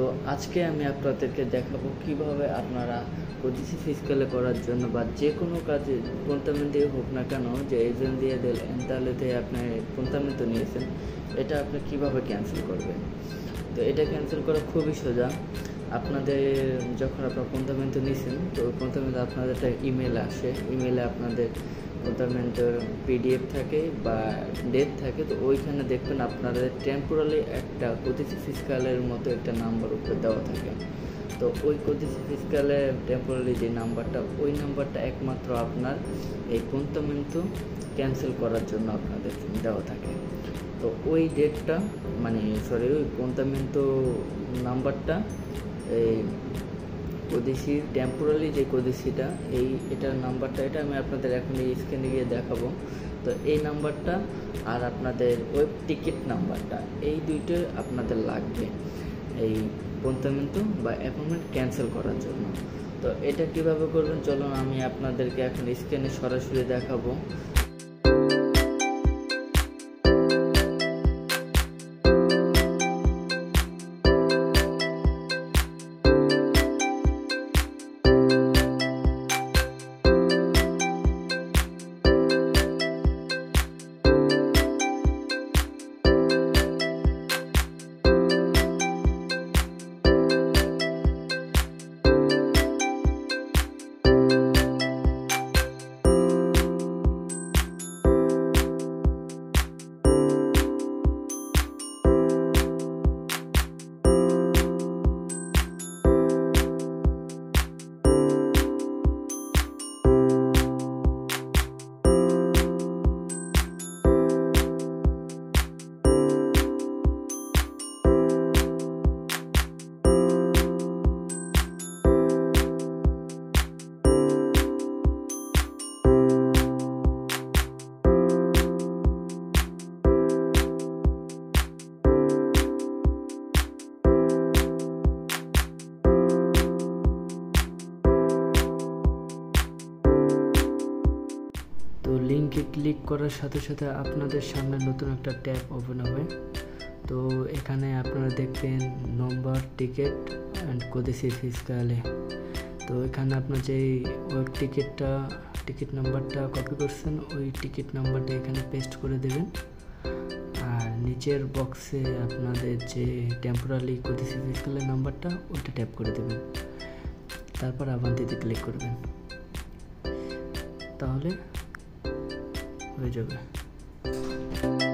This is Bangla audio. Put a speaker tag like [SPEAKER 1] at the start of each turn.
[SPEAKER 1] তো আজকে আমি আপনাদেরকে দেখাবো কিভাবে আপনারা ওডিসি ফিজিক্যালে করার জন্য বা যে কোনো কাজে পন্থামেন্ট দিয়ে হোক না কেন, যে এজেন্ট দিয়ে দিলেন তাহলে আপনি পন্থামেন্ট নিয়েছেন, এটা আপনি কিভাবে ক্যান্সেল করবেন। তো এটা ক্যান্সেল করা খুবই সোজা। আপনাদের যখন আপনার পন্থামেন্ট নিয়েছেন, তো ওই পন্থামেন্ট আপনাদের একটা ইমেল আসে, ইমেলে আপনাদের পন্থামেন্টের পিডিএফ থাকে বা ডেট থাকে। তো ওইখানে দেখবেন আপনাদের টেম্পোরালি একটা ওডিসি ফিজিক্যালের মতো একটা নাম্বার উপরে দেওয়া থাকে। তো ওই ওডিসি ফিজিক্যালে টেম্পোরারি যে নাম্বারটা, ওই নাম্বারটা একমাত্র আপনার এই পন্থামেন্ট ক্যান্সেল করার জন্য আপনাদের দেওয়া থাকে। তো ওই ডেটটা ওই পন্থামেন্ট নাম্বারটা এই ওডিসির টেম্পোরারি যে ওডিসিটা এটার নাম্বারটা, এটা আমি আপনাদের এখন এই স্ক্রিনে গিয়ে দেখাবো। তো এই নাম্বারটা আর আপনাদের ওয়েব টিকিট নাম্বারটা, এই দুইটা আপনাদের লাগবে এই পন্থামেন্ট বা অ্যাপয়েন্টমেন্ট ক্যান্সেল করার জন্য। তো এটা কিভাবে করবেন চলুন আমি আপনাদেরকে এখন স্ক্রিনে সরাসরি দেখাবো। তো লিঙ্কে ক্লিক করার সাথে সাথে আপনাদের সামনে নতুন একটা ট্যাব ওপেন হবে। তো এখানে আপনারা দেখবেন নম্বর টিকিট অ্যান্ড ওডিসি ফিজিক্যালে। তো এখানে আপনার যেই ওয়েব টিকিট নাম্বারটা কপি করছেন, ওই টিকিট নাম্বারটা এখানে পেস্ট করে দেবেন। আর নিচের বক্সে আপনাদের যে টেম্পোরারি ওডিসি ফিজিক্যালের নাম্বারটা, ওইটা ট্যাপ করে দেবেন। তারপর আভান্তিতে ক্লিক করবেন, তাহলে হয়ে যাবে।